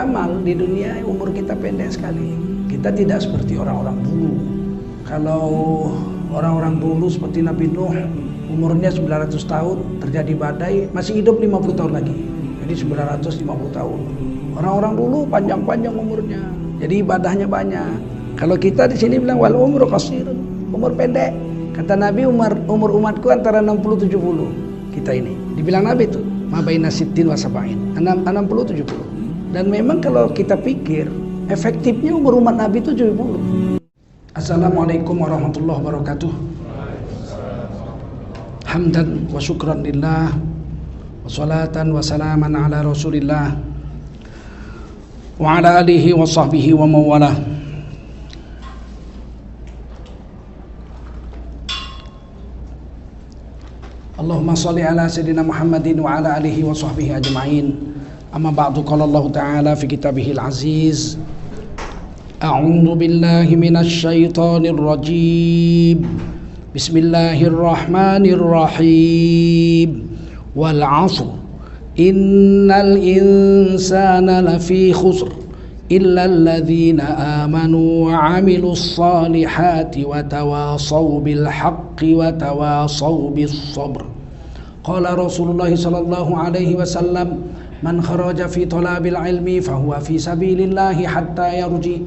beramal di dunia umur kita pendek sekali. Kita tidak seperti orang-orang dulu. Kalau orang-orang dulu seperti Nabi Nuh, umurnya 900 tahun, terjadi badai, masih hidup 50 tahun lagi. Jadi 950 tahun. Orang-orang dulu panjang-panjang umurnya. Jadi ibadahnya banyak. Kalau kita di sini bilang wal umru qasirun, umur pendek. Kata Nabi, umur umatku antara 60-70. Kita ini dibilang Nabi itu ma baina sittin wa sab'in, 60-70. Dan memang kalau kita pikir efektifnya umur umat Nabi itu 70. Assalamualaikum warahmatullahi wabarakatuh. Hamdan wa syukran lillah, wa salatan wa salaman ala rasulillah, wa ala alihi wa sahbihi wa mawalah. Allahumma salli ala sayyidina Muhammadin wa ala alihi wa sahbihi ajma'in. Amma ba'du, qala Allah ta'ala fi kitabihil aziz, a'udzu billahi minasy syaithanir rajim. Bismillahirrahmanirrahim. Wal 'ashr innal insana lafi khusr illa alladhina amanu wa 'amilus salihati wa tawasaw bil haqqi wa tawasaw bis sabr. Qala Rasulullah sallallahu alaihi wasallam, man kharaja fi talabil ilmi fahuwa fi sabilillahi hatta yarji.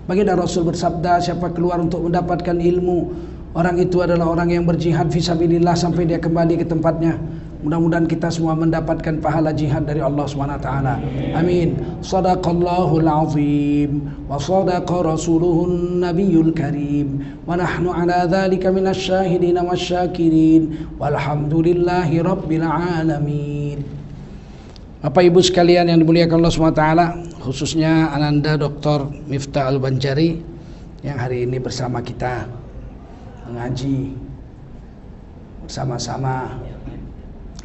Baginda Rasul bersabda, siapa keluar untuk mendapatkan ilmu, orang itu adalah orang yang berjihad fi sabilillah sampai dia kembali ke tempatnya. Mudah-mudahan kita semua mendapatkan pahala jihad dari Allah SWT. Amin. Sadaqallahul azim wa sadaqa rasuluhun nabiyul karim wa nahnu ala dhalika minasy syahidin wasyakirin walhamdulillahi rabbil alamin. Bapak Ibu sekalian yang dimuliakan Allah SWT, khususnya Ananda Dr. Miftah Al-Banjari yang hari ini bersama kita mengaji bersama-sama.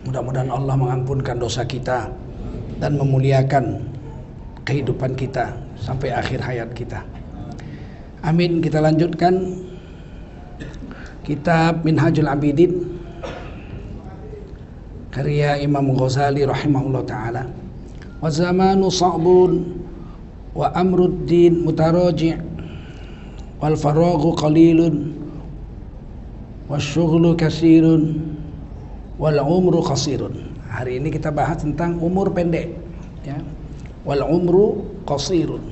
Mudah-mudahan Allah mengampunkan dosa kita dan memuliakan kehidupan kita sampai akhir hayat kita. Amin. Kita lanjutkan kitab Minhajul Abidin karya Imam Ghazali rahimahullah ta'ala. Wa zamanu sa'bun wa amruddin mutaraji' wal faraghu qalilun wasyughlu katsirun wal umru qasirun. Hari ini kita bahas tentang umur pendek, ya. Wal umru qasirun.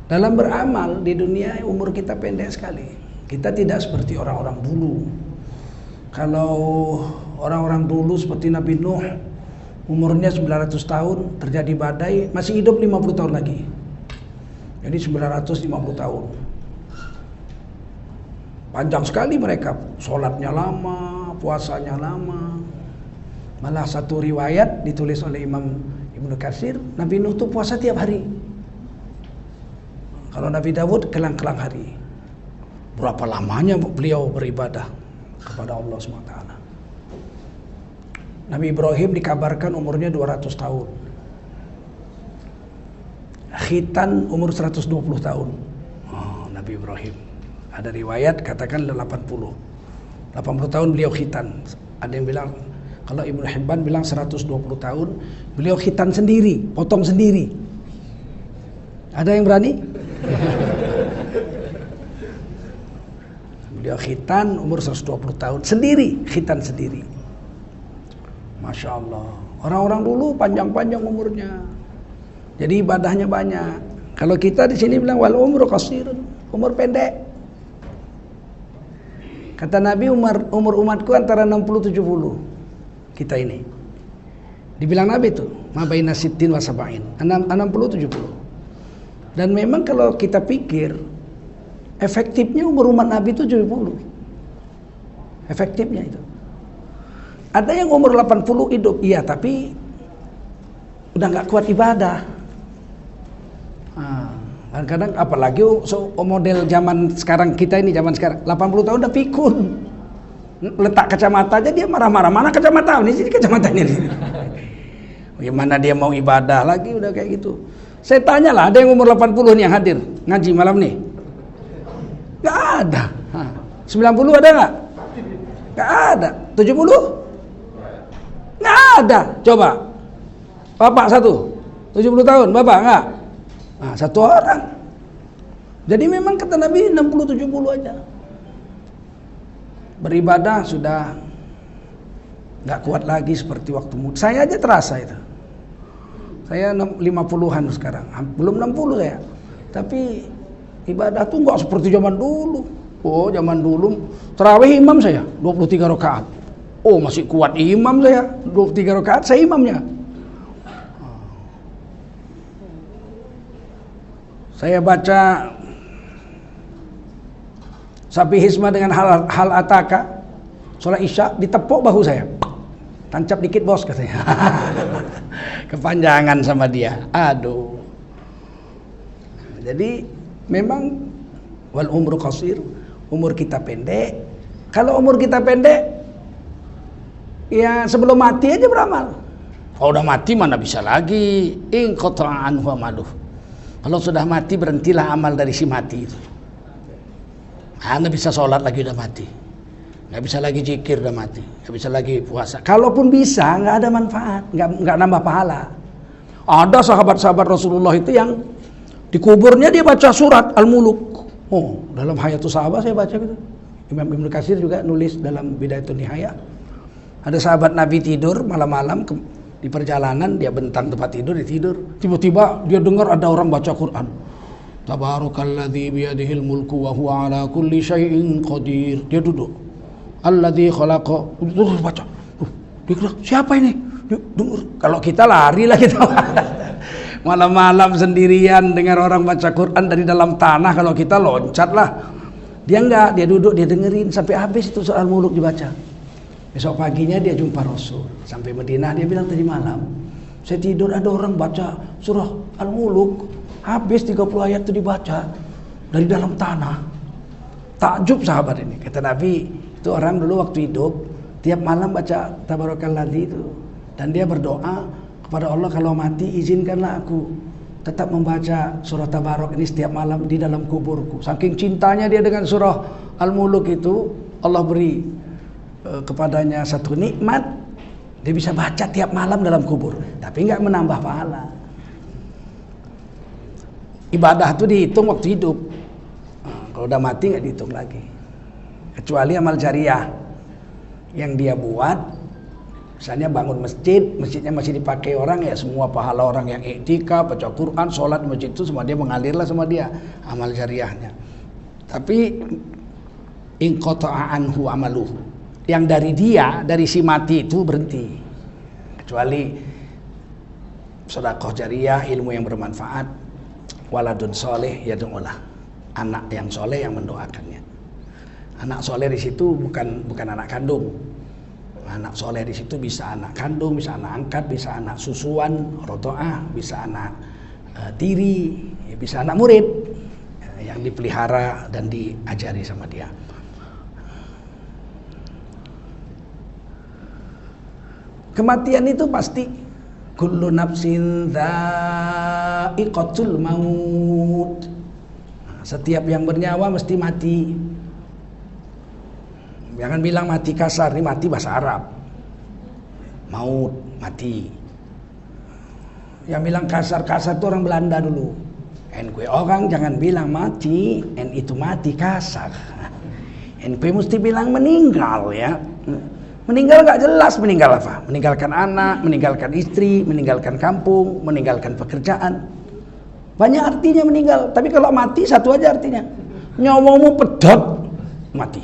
Dalam beramal di dunia umur kita pendek sekali. Kita tidak seperti orang-orang dulu. Kalau orang-orang dulu seperti Nabi Nuh, umurnya 900 tahun, terjadi badai, masih hidup 50 tahun lagi. Jadi 950 tahun. Panjang sekali mereka, sholatnya lama, puasanya lama. Malah satu riwayat ditulis oleh Imam Ibnu Katsir, Nabi Nuh itu puasa tiap hari. Kalau Nabi Dawud kelang-kelang hari. Berapa lamanya beliau beribadah kepada Allah SWT. Nabi Ibrahim dikabarkan umurnya 200 tahun. Khitan umur 120 tahun. Oh, Nabi Ibrahim. Ada riwayat katakan 80 tahun beliau khitan. Ada yang bilang, kalau Ibnu Hibban bilang 120 tahun, beliau khitan sendiri, potong sendiri. Ada yang berani? Beliau khitan umur 120 tahun sendiri, khitan sendiri. Masya Allah. Orang-orang dulu panjang-panjang umurnya. Jadi ibadahnya banyak. Kalau kita di sini bilang wal umru qasirun, umur pendek. Kata Nabi, umur umatku antara 60-70. Kita ini dibilang Nabi itu ma baina sittin wa sab'in, 60-70. Dan memang kalau kita pikir efektifnya umur umat Nabi itu 70. Efektifnya itu. Ada yang umur 80 hidup, iya, tapi udah gak kuat ibadah. Kadang-kadang apalagi model zaman sekarang kita ini, zaman sekarang 80 tahun udah pikun. Letak kacamata aja dia marah-marah. Mana kacamata? Ini sini kacamatanya. Gimana dia mau ibadah lagi udah kayak gitu. Saya tanya lah, ada yang umur 80 nih yang hadir ngaji malam nih? Gak ada. 90 ada gak? Gak ada. 70? Gak ada. Coba Bapak satu. 70 tahun, Bapak enggak? Nah, satu orang. Jadi memang kata Nabi 60-70 aja. Beribadah sudah nggak kuat lagi seperti waktu muda. Saya aja terasa itu. Saya 50-an sekarang, belum 60 saya. Tapi ibadah tuh nggak seperti zaman dulu. Oh, zaman dulu tarawih imam saya 23 rakaat. Oh, masih kuat imam saya 23 rakaat, saya imamnya. Saya baca Sapi Hisma dengan hal ataka, sholat isya, ditepuk bahu saya. Tancap dikit bos katanya. Kepanjangan sama dia. Aduh. Jadi memang wal umru qasir, umur kita pendek. Kalau umur kita pendek, ya sebelum mati aja beramal. Kalau udah mati mana bisa lagi. In qata'a anhu amaluh. Kalau sudah mati berhentilah amal dari si mati itu. Anda bisa sholat lagi udah mati, nggak bisa lagi zikir udah mati, nggak bisa lagi puasa. Kalaupun bisa, nggak ada manfaat, nggak nambah pahala. Ada sahabat-sahabat Rasulullah itu yang di kuburnya dia baca surat Al-Muluk. Oh, dalam Hayatus Sahabat saya baca gitu. Imam Ibnu Katsir juga nulis dalam Bidayatun Nihayah. Ada sahabat Nabi tidur malam-malam di perjalanan, dia bentang tempat tidur, dia tidur. Tiba-tiba dia dengar ada orang baca Quran. Tabarakalladzi biyadihil mulku wa huwa ala kulli syai'in qadir. Dia duduk. Alladzi khalaqa. Terus baca. Dia kira, siapa ini? Dia dengar. Kalau kita lari lah kita. Malam-malam sendirian dengar orang baca Quran dari dalam tanah, kalau kita loncat lah. Dia enggak, dia duduk, dia dengerin sampai habis itu surah Al-Muluk dibaca. Besok paginya dia jumpa Rasul. Sampai Madinah dia bilang tadi malam, saya tidur ada orang baca surah Al-Muluk. Habis 30 ayat itu dibaca dari dalam tanah. Takjub sahabat ini. Kata Nabi, itu orang dulu waktu hidup tiap malam baca Tabarakalladzi itu, dan dia berdoa kepada Allah, kalau mati izinkanlah aku tetap membaca surah Tabarak ini setiap malam di dalam kuburku. Saking cintanya dia dengan surah Al-Muluk itu, Allah beri kepadanya satu nikmat, dia bisa baca tiap malam dalam kubur, tapi nggak menambah pahala. Ibadah itu dihitung waktu hidup. Kalau udah mati nggak dihitung lagi. Kecuali amal jariah yang dia buat, misalnya bangun masjid, masjidnya masih dipakai orang, ya semua pahala orang yang iktikaf, baca Quran, sholat di masjid itu semua dia mengalirlah sama dia amal jariahnya. Tapi in qata'a anhu amaluh, yang dari dia, dari si mati itu berhenti. Kecuali sedekah jariah, ilmu yang bermanfaat, waladun soleh yad'ulah, anak yang soleh yang mendoakannya. Anak soleh di situ bukan anak kandung. Anak soleh di situ bisa anak kandung, bisa anak angkat, bisa anak susuan, rotoah, bisa anak tiri, bisa anak murid yang dipelihara dan diajari sama dia. Kematian itu pasti. Kullu nafsin dha'iqatul maut. Setiap yang bernyawa mesti mati. Jangan bilang mati kasar, ini mati bahasa Arab. Maut, mati. Yang bilang kasar-kasar itu orang Belanda dulu. NQ orang jangan bilang mati, N itu mati kasar. NQ mesti bilang meninggal ya. Meninggal gak jelas meninggal apa. Meninggalkan anak, meninggalkan istri, meninggalkan kampung, meninggalkan pekerjaan. Banyak artinya meninggal. Tapi kalau mati satu aja artinya. Nyawamu pedot, mati.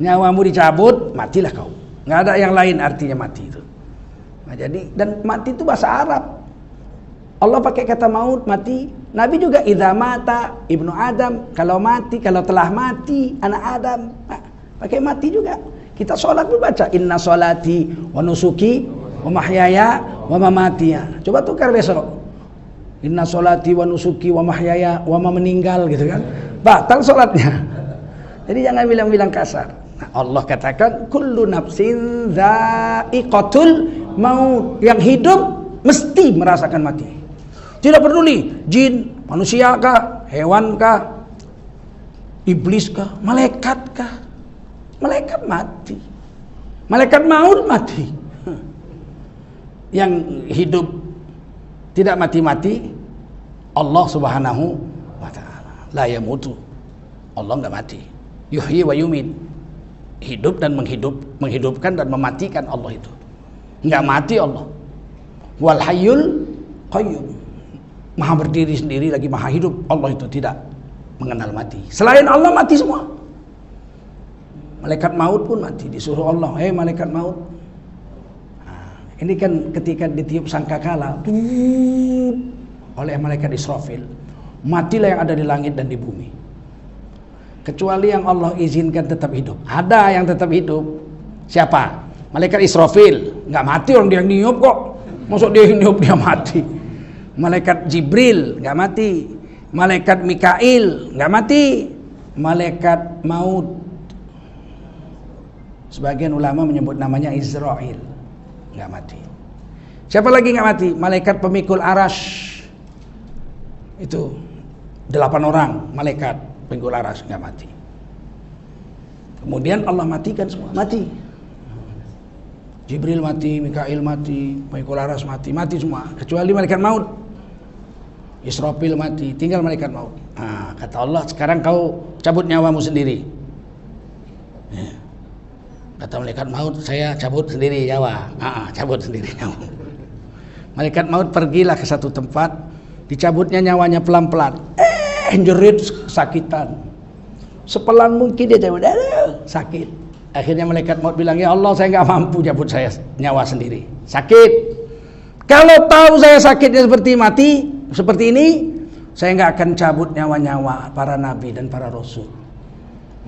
Nyawamu dicabut, matilah kau. Nggak ada yang lain artinya mati itu. Nah, jadi, dan mati itu bahasa Arab. Allah pakai kata maut, mati. Nabi juga idza mata ibnu Adam, kalau mati, kalau telah mati anak Adam. Nah, pakai mati juga. Kita sholat berbaca inna sholati wa nusuki wa mahyaya wa mamatiya. Coba tukar besok. Inna sholati wa nusuki wa mahyaya wa meninggal gitu kan. Batal sholatnya. Jadi jangan bilang-bilang kasar. Nah, Allah katakan kullu nafsin dha'iqatul maut. Yang hidup mesti merasakan mati. Tidak peduli jin, manusia kah, hewan kah, iblis kah, malaikat kah. Malaikat mati. Malaikat maut mati. Yang hidup Tidak mati-mati Allah Subhanahu wa ta'ala. La yamutu. Allah enggak mati. Yuhyi wa yumit. Hidup dan menghidupkan dan mematikan Allah itu. Enggak mati Allah. Wal hayyul qayyum. Maha berdiri sendiri lagi maha hidup. Allah itu tidak mengenal mati. Selain Allah mati semua. Malaikat maut pun mati, disuruh Allah, "Hei malaikat maut." Nah, ini kan ketika ditiup sangkakala oleh malaikat Israfil, matilah yang ada di langit dan di bumi. Kecuali yang Allah izinkan tetap hidup. Ada yang tetap hidup. Siapa? Malaikat Israfil. Nggak mati orang dia niup kok. Masuk dia niup dia mati. Malaikat Jibril nggak mati. Malaikat Mikail nggak mati. Malaikat maut, sebagian ulama menyebut namanya Israel, nggak mati. Siapa lagi nggak mati? Malaikat pemikul arash. Itu 8 orang malaikat pemikul arash nggak mati. Kemudian Allah matikan semua, mati. Jibril mati, Mikail mati, pemikul arash mati, mati semua. Kecuali malaikat maut. Israfil mati, tinggal malaikat maut. Nah, kata Allah, sekarang kau cabut nyawamu sendiri. Kata malaikat maut, saya cabut sendiri nyawa. Cabut sendiri nyawa. Malaikat maut pergilah ke satu tempat, dicabutnya nyawanya pelan-pelan. Jerit kesakitan. Sepelan mungkin dia cabut, sakit. Akhirnya malaikat maut bilang, "Ya Allah, saya nggak mampu cabut saya nyawa sendiri. Sakit. Kalau tahu saya sakitnya seperti ini, saya nggak akan cabut nyawa-nyawa para nabi dan para rasul.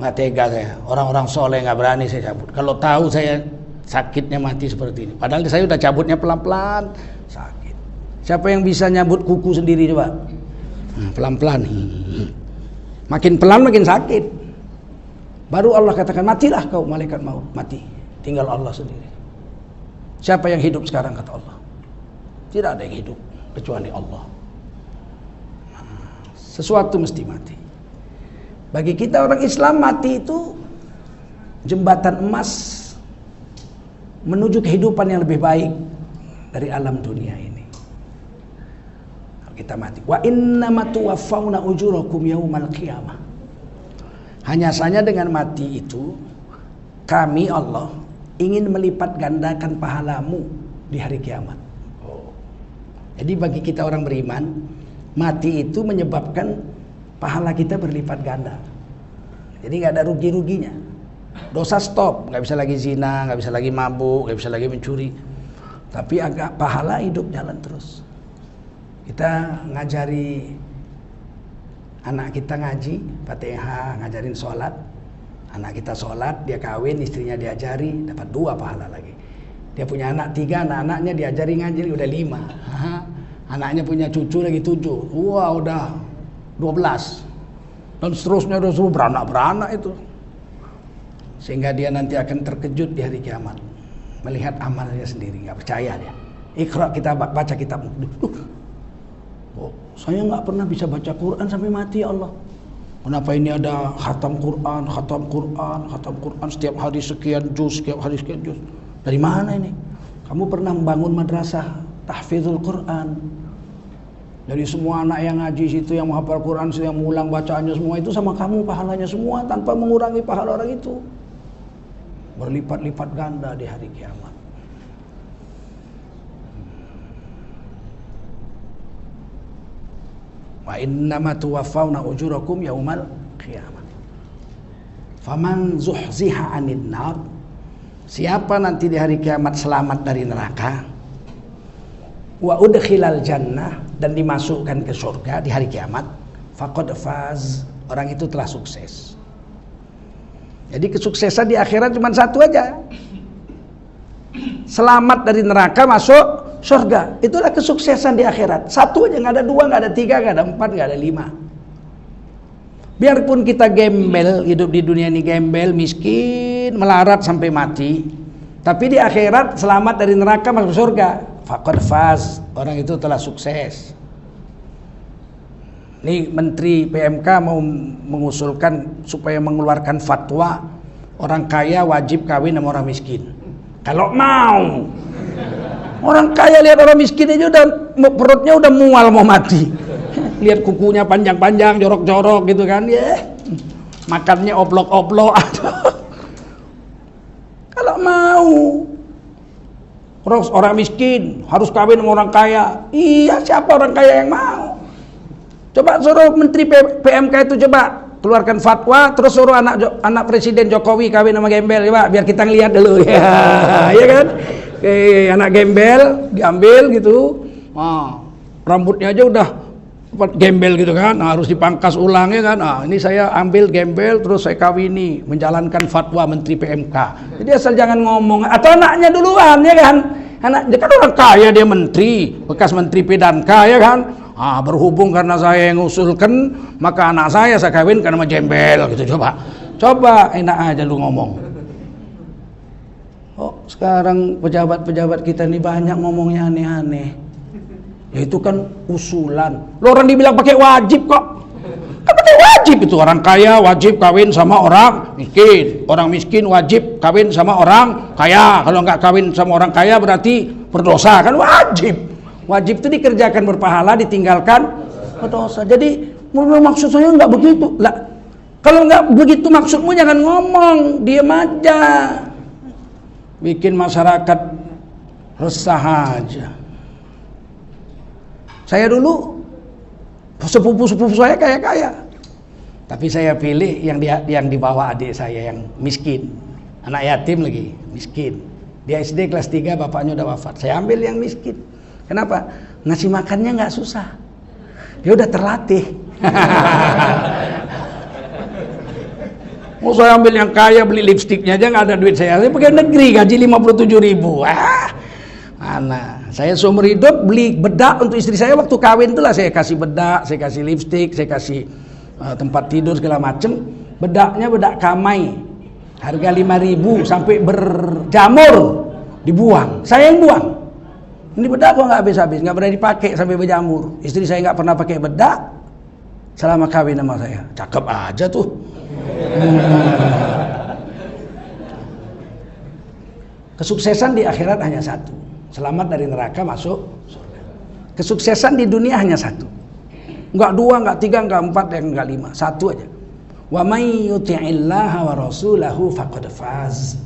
Nggak tega saya, orang-orang soleh nggak berani saya cabut. Kalau tahu saya sakitnya mati seperti ini, padahal saya udah cabutnya pelan-pelan, sakit. Siapa yang bisa nyabut kuku sendiri coba? Pelan-pelan. Makin pelan makin sakit. Baru Allah katakan, matilah kau malaikat maut, mati. Tinggal Allah sendiri. Siapa yang hidup sekarang, kata Allah? Tidak ada yang hidup kecuali Allah. Sesuatu mesti mati. Bagi kita orang Islam, mati itu jembatan emas menuju kehidupan yang lebih baik dari alam dunia ini. Kalau kita mati, wa innama tuwaffawna ujurakum yaumal qiyamah. Hanya saja dengan mati itu kami Allah ingin melipat gandakan pahalamu di hari kiamat. Jadi bagi kita orang beriman, mati itu menyebabkan pahala kita berlipat ganda. Jadi nggak ada rugi-ruginya. Dosa stop, nggak bisa lagi zina, nggak bisa lagi mabuk, nggak bisa lagi mencuri. Tapi agak pahala hidup jalan terus. Kita ngajari anak kita ngaji, Fatihah, ngajarin sholat. Anak kita sholat, dia kawin, istrinya diajari, dapat 2 pahala lagi. Dia punya anak 3, anak-anaknya diajari ngaji, udah 5. Anaknya punya cucu lagi 7. Wah, udah 12. Dan seterusnya udah suruh beranak-beranak itu. Sehingga dia nanti akan terkejut di hari kiamat. Melihat amalnya sendiri, nggak percaya dia. Iqra, kita baca kitab. Saya nggak pernah bisa baca Quran sampai mati ya Allah. Kenapa ini ada khatam Quran, setiap hari sekian juz, Dari mana ini? Kamu pernah membangun madrasah tahfizul Quran. Dari semua anak yang ngaji situ, yang menghafal Quran, yang mengulang bacaannya semua itu sama kamu pahalanya semua tanpa mengurangi pahala orang itu. Berlipat-lipat ganda di hari kiamat. Wa innama tuwaffawna ujurakum yaumal qiyamah. Faman zuhziha 'anil nar, siapa nanti di hari kiamat selamat dari neraka, wa udkhilal jannah, dan dimasukkan ke surga di hari kiamat, faqad faz, orang itu telah sukses. Jadi kesuksesan di akhirat cuma satu aja. Selamat dari neraka, masuk surga. Itulah kesuksesan di akhirat. Satu aja, nggak ada 2, nggak ada 3, nggak ada 4, nggak ada 5. Biarpun kita gembel, hidup di dunia ini gembel, miskin, melarat sampai mati, tapi di akhirat selamat dari neraka, masuk surga. Faqad faz, orang itu telah sukses. Ini Menteri PMK mau mengusulkan supaya mengeluarkan fatwa orang kaya wajib kawin sama orang miskin. Kalau mau. Orang kaya lihat orang miskin aja udah perutnya udah mual mau mati. Lihat kukunya panjang-panjang, jorok-jorok gitu kan, ya. Makannya oplok-oplok. Kalau mau orang miskin harus kawin sama orang kaya. Iya, siapa orang kaya yang mau? Coba suruh Menteri PMK itu coba keluarkan fatwa, terus suruh anak Presiden Jokowi kawin sama gembel, coba biar kita ngeliat dulu ya, ya kan? Anak gembel diambil gitu, rambutnya aja udah gembel gitu kan, harus dipangkas ulang ya kan. Ini saya ambil gembel terus saya kawini, menjalankan fatwa Menteri PMK. Jadi asal jangan ngomong, atau anaknya duluan ya kan. Dia kan orang kaya, dia menteri, bekas menteri Pedanka ya kan. Berhubung karena saya yang ngusulkan, maka anak saya kawinkan sama gembel gitu. Coba enak aja lu ngomong. Sekarang pejabat-pejabat kita ini banyak ngomongnya aneh-aneh. Ya itu kan usulan. Lo orang dibilang pakai wajib kok. Kan pakai wajib itu, orang kaya wajib kawin sama orang miskin. Orang miskin wajib kawin sama orang kaya. Kalau nggak kawin sama orang kaya berarti berdosa, kan wajib. Wajib itu dikerjakan berpahala, ditinggalkan berdosa. Jadi maksud saya nggak begitu. Lah, kalau nggak begitu maksudmu jangan ngomong, diam aja. Bikin masyarakat resah aja. Saya dulu sepupu-sepupu saya kaya-kaya, tapi saya pilih yang di bawah adik saya yang miskin, anak yatim lagi, miskin. Dia SD kelas 3, bapaknya udah wafat. Saya ambil yang miskin. Kenapa? Ngasih makannya nggak susah. Dia udah terlatih. Mau saya ambil yang kaya, beli lipstiknya aja nggak ada duit saya. Saya pakai negeri, gaji 57.000. Mana? Saya seumur hidup beli bedak untuk istri saya waktu kawin itulah, saya kasih bedak, saya kasih lipstik, saya kasih tempat tidur segala macem. Bedaknya bedak kamai, harga 5.000 sampai berjamur, dibuang. Saya yang buang. Ini bedak kok nggak habis-habis, nggak pernah dipakai sampai berjamur. Istri saya nggak pernah pakai bedak selama kawin sama saya. Cakep aja tuh. Kesuksesan di akhirat hanya satu. Selamat dari neraka, masuk surga. Kesuksesan di dunia hanya satu. Enggak 2, enggak 3, enggak 4, enggak 5. Satu aja. Wa may yuti'illaha wa rasulahu faqad faz.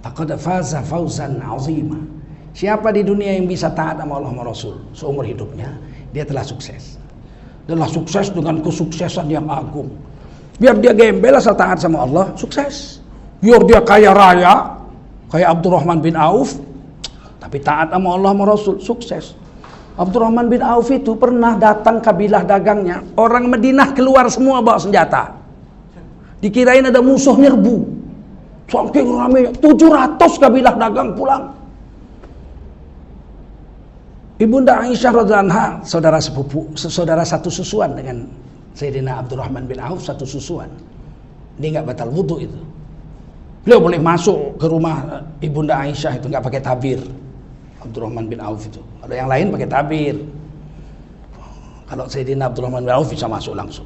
Faqad faza fawzan 'azima. Siapa di dunia yang bisa taat sama Allah sama Rasul seumur hidupnya, dia telah sukses. Telah sukses dengan kesuksesan yang agung. Biar dia gembel asal taat sama Allah, sukses. Biar dia kaya raya, kayak Abdurrahman bin Auf, tapi taat sama Allah sama Rasul, sukses. Abdurrahman bin Auf itu pernah datang kabilah dagangnya, orang Madinah keluar semua bawa senjata. Dikirain ada musuh nyerbu. Saking ramai, 700 kabilah dagang pulang. Ibunda Aisyah radhiyallahu anha, saudara satu susuan dengan Sayyidina Abdurrahman bin Auf, satu susuan. Dia nggak batal wudu itu. Beliau boleh masuk ke rumah Ibunda Aisyah itu nggak pakai tabir. Abdurrahman bin Auf itu. Kalau yang lain pakai tabir. Kalau Sayyidina Abdurrahman bin Auf bisa masuk langsung.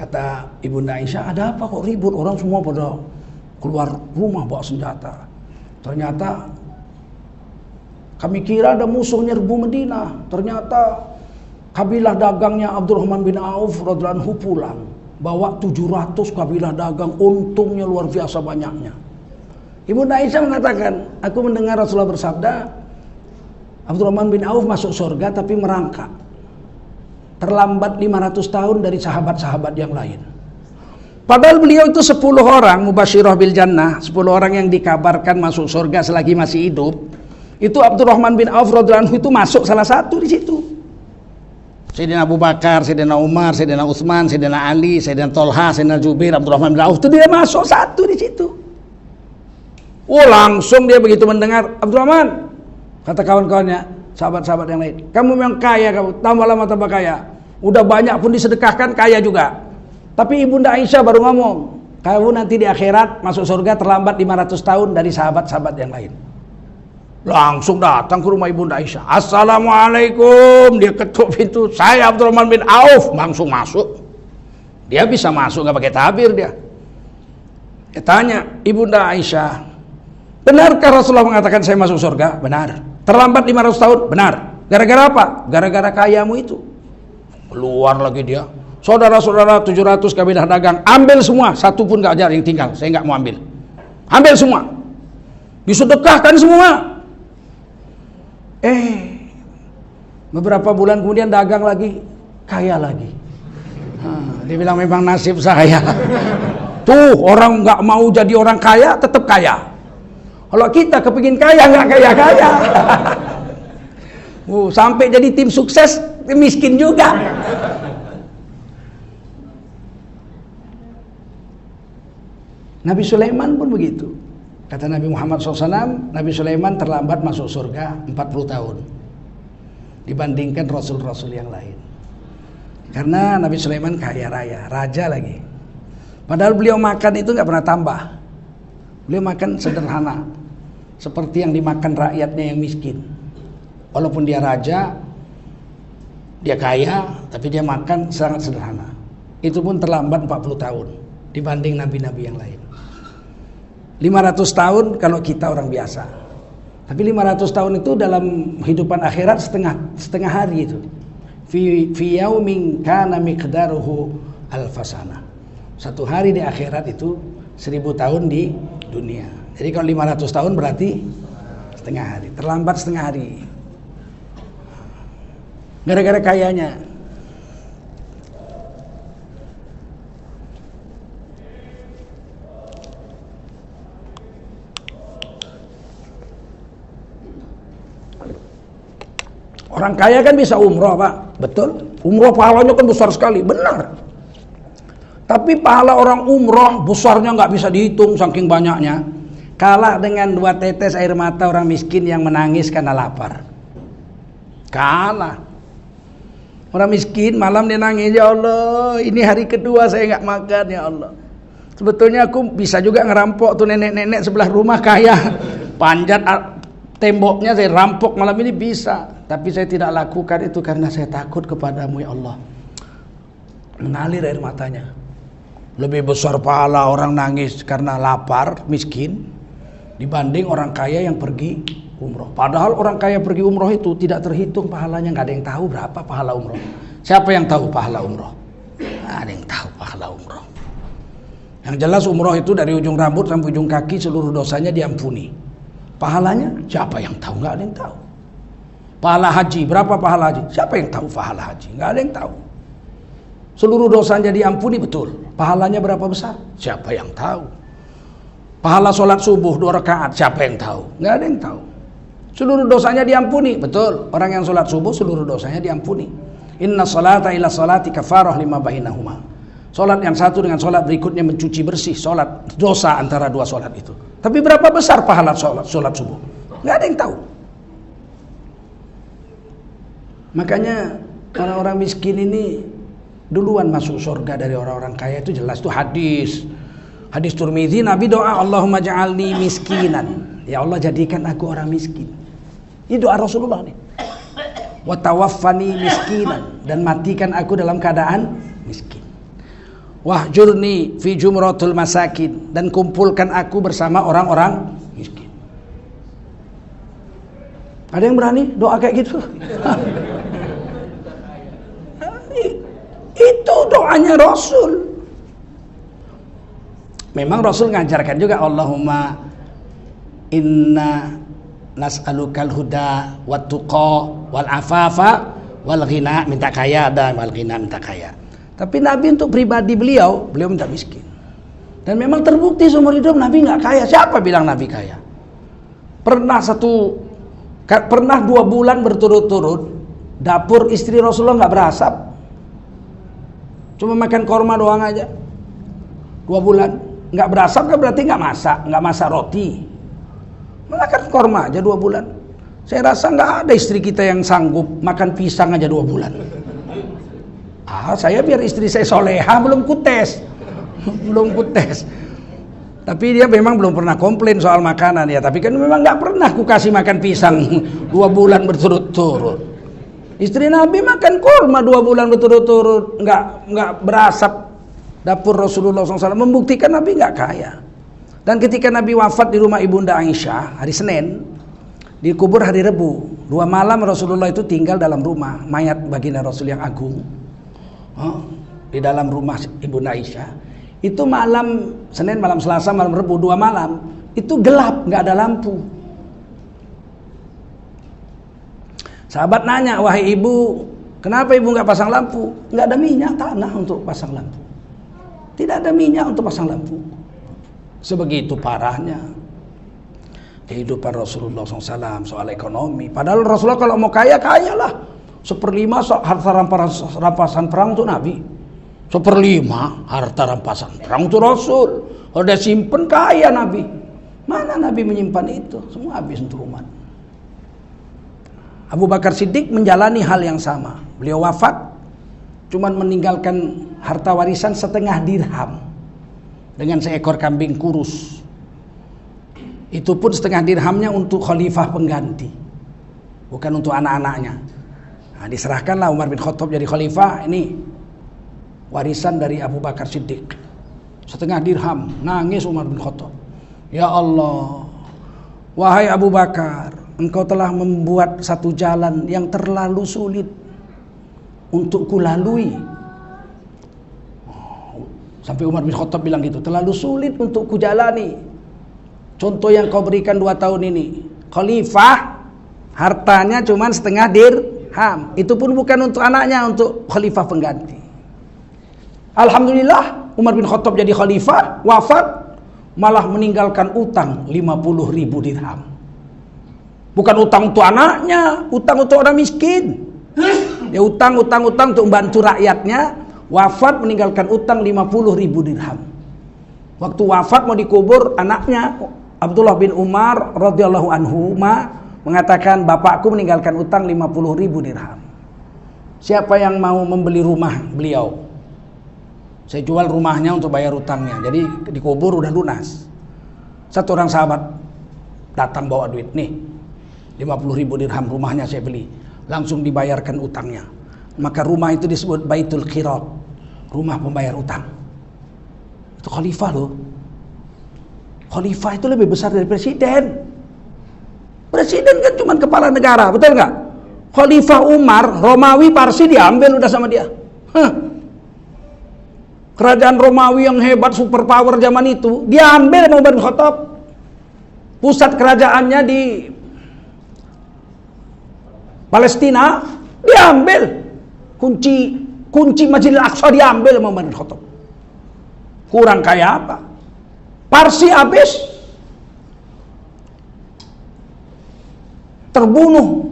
Kata Ibunda Aisyah, ada apa kok ribut? Orang semua pada keluar rumah bawa senjata. Ternyata kami kira ada musuh nyerbu Madinah. Ternyata kabilah dagangnya Abdurrahman bin Auf radhiyallahu anhu pulang. Bawa 700 kabilah dagang, untungnya luar biasa banyaknya. Ibunda Aisyah mengatakan, aku mendengar Rasulullah bersabda, Abdurrahman bin Auf masuk surga tapi merangkak. Terlambat 500 tahun dari sahabat-sahabat yang lain. Padahal beliau itu 10 orang mubasyirah bil jannah, 10 orang yang dikabarkan masuk surga selagi masih hidup. Itu Abdurrahman bin Auf radhiyallahu anhu itu masuk salah satu di situ. Sayyidina Abu Bakar, Sayyidina Umar, Sayyidina Utsman, Sayyidina Ali, Sayyidina Tolha, Sayyidina Jubair, Abdurrahman bin Auf itu dia masuk satu di situ. Langsung dia begitu mendengar, Abdurrahman, kata kawan-kawannya, sahabat-sahabat yang lain, kamu memang kaya, kamu tambah lama tambah kaya. Udah banyak pun disedekahkan, kaya juga. Tapi Ibunda Aisyah baru ngomong, kamu nanti di akhirat masuk surga terlambat 500 tahun dari sahabat-sahabat yang lain. Langsung datang ke rumah Ibunda Aisyah. Assalamualaikum. Dia ketuk pintu. Saya Abdurrahman bin Auf. Langsung masuk. Dia bisa masuk nggak pakai tabir dia. Dia tanya, Ibunda Aisyah, Benarkah Rasulullah mengatakan saya masuk surga? Benar. Terlambat 500 tahun? Benar. Gara-gara apa? Gara-gara kayamu itu. Keluar lagi dia. Saudara-saudara 700 kabilah dagang, ambil semua, satu pun gak ada yang tinggal. Saya gak mau ambil. Ambil semua. Disedekahkan semua. Beberapa bulan kemudian dagang lagi, kaya lagi. Dia bilang memang nasib saya. Tuh orang gak mau jadi orang kaya, tetap kaya. Kalau kita kepingin kaya, gak kaya-kaya. Sampai jadi tim sukses, miskin juga. Nabi Sulaiman pun begitu. Kata Nabi Muhammad SAW, Nabi Sulaiman terlambat masuk surga 40 tahun dibandingkan rasul-rasul yang lain. Karena Nabi Sulaiman kaya raya, raja lagi. Padahal beliau makan itu gak pernah tambah. Beliau makan sederhana, seperti yang dimakan rakyatnya yang miskin. Walaupun dia raja, dia kaya, tapi dia makan sangat sederhana. Itu pun terlambat 40 tahun dibanding nabi-nabi yang lain. 500 tahun kalau kita orang biasa. Tapi 500 tahun itu dalam kehidupan akhirat setengah hari itu. Fi yaumin kana miqdaruhu alfasana. Satu hari di akhirat itu 1000 tahun di dunia. Jadi kalau 500 tahun berarti setengah hari. Terlambat setengah hari. Gara-gara kayanya. Orang kaya kan bisa umroh, Pak. Betul. Umroh pahalanya kan besar sekali. Benar. Tapi pahala orang umroh besarnya nggak bisa dihitung saking banyaknya. Kalah dengan 2 tetes air mata orang miskin yang menangis karena lapar. Kalah. Orang miskin malam dia nangis, ya Allah, ini hari kedua saya nggak makan, ya Allah. Sebetulnya aku bisa juga ngerampok tuh nenek-nenek sebelah rumah kaya. Panjat temboknya saya rampok malam ini bisa. Tapi saya tidak lakukan itu karena saya takut kepadamu, ya Allah. Mengalir air matanya. Lebih besar pahala orang nangis karena lapar, miskin, dibanding orang kaya yang pergi umroh. Padahal orang kaya pergi umroh itu tidak terhitung pahalanya. Nggak ada yang tahu berapa pahala umroh. Siapa yang tahu pahala umroh? Nggak ada yang tahu pahala umroh. Yang jelas umroh itu dari ujung rambut sampai ujung kaki seluruh dosanya diampuni. Pahalanya siapa yang tahu? Nggak ada yang tahu. Pahala haji, berapa pahala haji? Siapa yang tahu pahala haji? Nggak ada yang tahu. Seluruh dosanya diampuni, betul. Pahalanya berapa besar? Siapa yang tahu? Pahala sholat subuh 2 rakaat, siapa yang tahu? Nggak ada yang tahu. Seluruh dosanya diampuni, betul. Orang yang sholat subuh seluruh dosanya diampuni. Inna sholata ila sholati kafarah lima bainahuma. Sholat yang satu dengan sholat berikutnya mencuci bersih sholat dosa antara 2 sholat itu. Tapi berapa besar pahala sholat subuh? Nggak ada yang tahu. Makanya orang-orang miskin ini duluan masuk surga dari orang-orang kaya, itu jelas. Itu hadis Tirmidzi, Nabi doa, Allahumma ja'alni miskinan, ya Allah jadikan aku orang miskin. Ini doa Rasulullah nih. Wa tawaffani miskinan, dan matikan aku dalam keadaan miskin. Wahjurni fi jumratul masakin, dan kumpulkan aku bersama orang-orang miskin. Ada yang berani doa kayak gitu? Itu doanya Rasul. Memang Rasul ngajarkan juga, Allahumma inna nas'alukal huda wat tuqa wal afafa wal ghina, minta kaya, dan wal ghina, minta kaya. Tapi Nabi untuk pribadi beliau minta miskin. Dan memang terbukti seumur hidup Nabi nggak kaya. Siapa bilang Nabi kaya? Pernah 2 bulan berturut-turut dapur istri Rasulullah nggak berasap. Cuma makan korma doang aja. 2 bulan nggak berasap kan berarti nggak masak roti. Makan korma aja 2 bulan. Saya rasa nggak ada istri kita yang sanggup makan pisang aja 2 bulan. Saya biar istri saya soleha belum kutes. Tapi dia memang belum pernah komplain soal makanan ya. Tapi kan memang nggak pernah ku kasih makan pisang 2 bulan berturut-turut. Istri Nabi makan kurma 2 bulan berturut-turut, nggak berasap dapur Rasulullah SAW, membuktikan Nabi nggak kaya. Dan ketika Nabi wafat di rumah Ibunda Aisyah hari Senin, dikubur hari Rebu. 2 malam Rasulullah itu tinggal dalam rumah mayat baginda Rasul yang agung, di dalam rumah Ibunda Aisyah. Itu malam Senin, malam Selasa, malam Rebu, 2 malam itu gelap, nggak ada lampu. Sahabat nanya, wahai ibu, kenapa ibu nggak pasang lampu? Nggak ada minyak tanah untuk pasang lampu. Tidak ada minyak untuk pasang lampu. Sebegitu parahnya kehidupan Rasulullah SAW soal ekonomi. Padahal Rasulullah kalau mau kaya, kayalah. 1/5 harta rampasan perang untuk Nabi. 1/5 harta rampasan perang untuk Rasul. Kalau dia simpen, kaya Nabi. Mana Nabi menyimpan itu? Semua habis untuk umat. Abu Bakar Siddiq menjalani hal yang sama. Beliau wafat, cuman meninggalkan harta warisan 1/2 dirham dengan seekor kambing kurus. Itu pun 1/2 dirhamnya untuk khalifah pengganti, bukan untuk anak-anaknya. Nah, diserahkanlah Umar bin Khattab jadi khalifah. Ini warisan dari Abu Bakar Siddiq, 1/2 dirham. Nangis Umar bin Khattab, ya Allah, wahai Abu Bakar, engkau telah membuat satu jalan yang terlalu sulit untuk kulalui. Sampai Umar bin Khattab bilang gitu, terlalu sulit untuk kujalani. Contoh yang kau berikan 2 tahun ini, khalifah hartanya cuma 1/2 dirham. Itu pun bukan untuk anaknya, untuk khalifah pengganti. Alhamdulillah Umar bin Khattab jadi khalifah, wafat, malah meninggalkan utang 50.000 dirham. Bukan utang untuk anaknya, utang untuk orang miskin. Dia utang untuk membantu rakyatnya. Wafat meninggalkan utang 50.000 dirham. Waktu wafat mau dikubur, anaknya Abdullah bin Umar radhiyallahu anhu mengatakan, bapakku meninggalkan utang 50.000 dirham. Siapa yang mau membeli rumah beliau? Saya jual rumahnya untuk bayar utangnya. Jadi dikubur udah lunas. Satu orang sahabat datang bawa duit, nih 50.000 dirham rumahnya saya beli. Langsung dibayarkan utangnya. Maka rumah itu disebut Baitul Qirat, rumah pembayar utang. Itu khalifah loh. Khalifah itu lebih besar dari presiden. Presiden kan cuma kepala negara, betul nggak? Khalifah Umar, Romawi, Parsi diambil udah sama dia. Kerajaan Romawi yang hebat, superpower zaman itu, diambil sama Umar bin Khattab. Pusat kerajaannya di Palestina diambil. Kunci Masjidil Aqsa diambil sama Umar bin Khattab. Kurang kaya apa? Parsi habis, terbunuh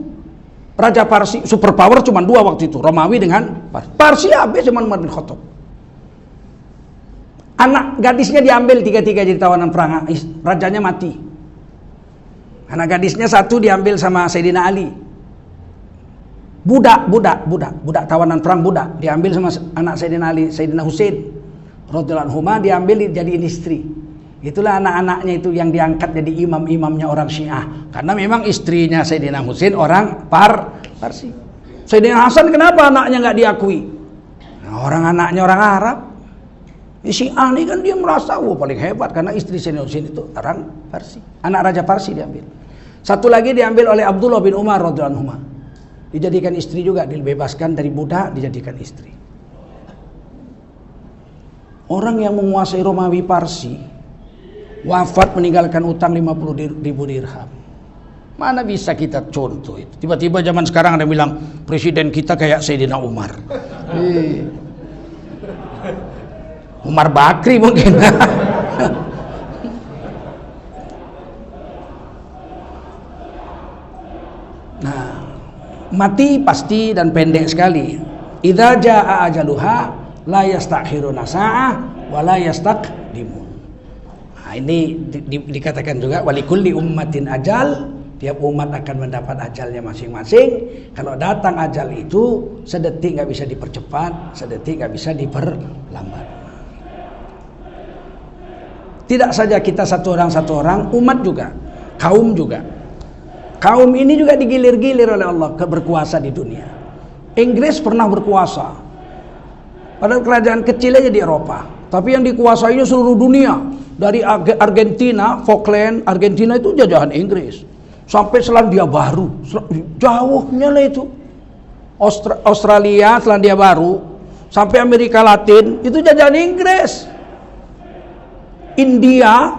Raja Parsi. Superpower cuma 2 waktu itu, Romawi dengan Parsi habis sama Umar bin Khattab. Anak gadisnya diambil 3 jadi tawanan perang. Rajanya mati. Anak gadisnya 1 diambil sama Sayyidina Ali. Budak tawanan perang, budak diambil sama anak Sayyidina Ali, Sayyidina Husain radhiyallahu anhu, diambil jadi istri. Itulah anak-anaknya itu yang diangkat jadi imam-imamnya orang Syiah, karena memang istrinya Sayyidina Husain orang Parsi. Sayyidina Hasan kenapa anaknya nggak diakui? Nah, orang anaknya orang Arab. Syiah ini kan dia merasa paling hebat karena istri Sayyidina Husain itu orang Parsi, anak Raja Parsi diambil. Satu lagi diambil oleh Abdullah bin Umar radhiyallahu anhu. Dijadikan istri juga, dibebaskan dari budak, dijadikan istri. Orang yang menguasai Romawi Parsi wafat meninggalkan utang 50.000 dirham. Mana bisa kita contoh itu? Tiba-tiba zaman sekarang ada bilang presiden kita kayak Sayyidina Umar. Umar Bakri mungkin. Nah, mati pasti dan pendek sekali. Idza jaa ajaluha la yastakhiruna sa'ah wa la yastaqdimun. Nah, ini dikatakan juga walikulli ummatin ajal, tiap umat akan mendapat ajalnya masing-masing. Kalau datang ajal itu, sedetik nggak bisa dipercepat, sedetik nggak bisa diperlambat. Tidak saja kita satu orang, umat juga, kaum juga. Kaum ini juga digilir-gilir oleh Allah berkuasa di dunia. Inggris pernah berkuasa, padahal kerajaan kecil aja di Eropa, tapi yang dikuasainya seluruh dunia. Dari Argentina, Falkland, Argentina itu jajahan Inggris. Sampai Selandia Baru, jauhnya lah itu. Australia, Selandia Baru, sampai Amerika Latin, itu jajahan Inggris. India,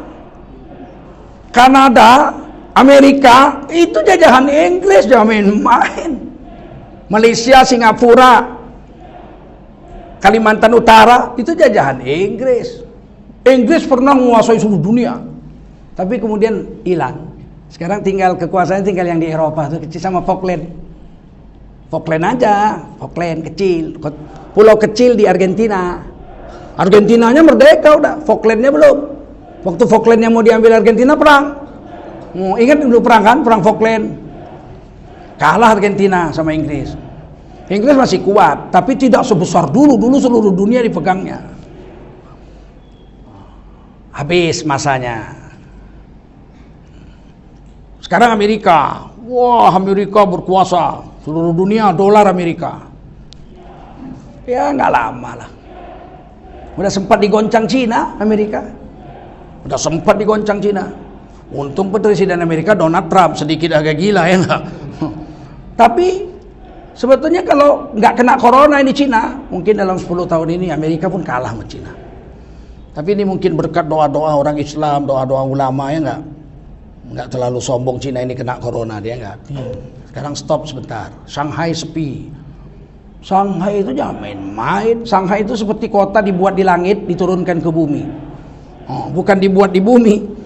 Kanada, Amerika, itu jajahan Inggris, jangan main-main. Malaysia, Singapura, Kalimantan Utara, itu jajahan Inggris. Inggris pernah menguasai seluruh dunia, tapi kemudian hilang. Sekarang tinggal kekuasaan tinggal yang di Eropa tuh kecil, sama Falkland. Falkland aja, Falkland kecil, pulau kecil di Argentina. Argentinanya merdeka udah, Falklandnya belum. Waktu Falklandnya mau diambil Argentina perang. Ingat dulu perang kan, perang Falkland. Kalah Argentina sama Inggris. Inggris masih kuat, tapi tidak sebesar dulu. Dulu seluruh dunia dipegangnya. Habis masanya. Sekarang Amerika. Wah, Amerika berkuasa. Seluruh dunia dolar Amerika. Ya nggak lama lah. Udah sempat digoncang Cina, Amerika. Udah sempat digoncang Cina. Untung Presiden Amerika Donald Trump, sedikit agak gila ya nggak. Tapi sebetulnya kalau nggak kena corona ini Cina, mungkin dalam 10 tahun ini Amerika pun kalah sama Cina. Tapi ini mungkin berkat doa-doa orang Islam, doa-doa ulama ya nggak terlalu sombong Cina ini kena corona dia nggak. Sekarang stop sebentar. Shanghai sepi. Shanghai itu jangan main-main. Shanghai itu seperti kota dibuat di langit, diturunkan ke bumi. Bukan dibuat di bumi.